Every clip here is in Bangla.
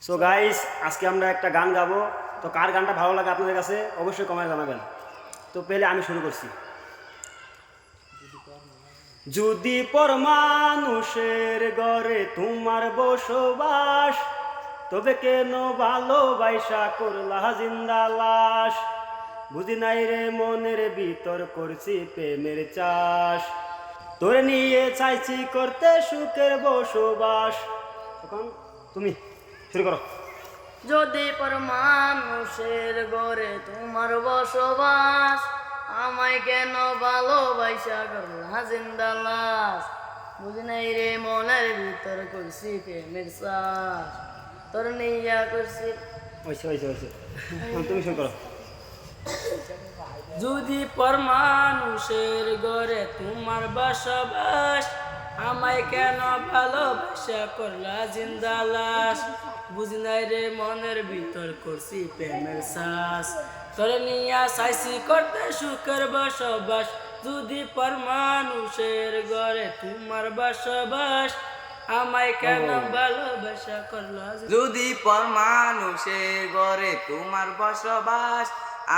সো গাইস, আজকে আমরা একটা গান গাবো। তো কার গানটা ভালো লাগে আপনাদের কাছে অবশ্যই কমেন্ট জানাবেন। তো পেলে আমি শুরু করছি। যদি পর মানুষের ঘরে তোমার বসবাস, তবে কেন ভালোবাসা করলা জিন্দা লাশ? বুঝি নাই রে মনের ভিতর করছি প্রেমের চাষ, তোরে নিয়ে চাইছি করতে সুখের বসবাস। এখন তুমি শুরু করো। যদি পর মানুষের ঘরে তোমার বসবাস, আমায় কেন ভালোবাসা করলা জিন্দা লাশ? বুঝি নাই রে মনের ভিতর করছি প্রেমের চাষ, তোর নিয়া করছি। হয়েছে হয়েছে হয়েছে, এখন তুমি শুরু করো। যদি পর মানুষের ঘরে তোমার বসবাস, আমায় কেন ভালোবাসা করলা জিন্দা লাশ? বুঝি নাই রে মনের ভিতর করছি প্রেমের শ্বাস, তোরে নিয়া চাইছি করতে সুখের বসবাস। যদি পর মানুষের ঘরে তোমার বসবাস, আমায় কেন ভালোবাসা করলা? যদি পর মানুষের ঘরে তোমার বসবাস,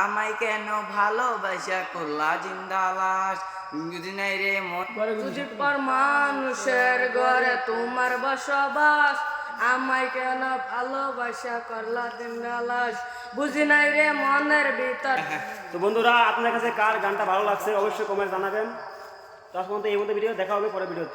আমায় কেন ভালোবাসা করলা জিন্দা লাশ? যদি নাই রে মন যদি পর মানুষের ঘরে তোমার বসবাস, আমায় কেন ভালোবাসা করলা জিন্দা লাশ? বুঝি নাই রে মনের ভিতর। তো বন্ধুরা, আপনার কাছে কার গানটা ভালো লাগছে অবশ্যই কমেন্ট জানাবেন। তো আজ পর্যন্ত এই মতো ভিডিও দেখা হবে পরে ভিডিওতে।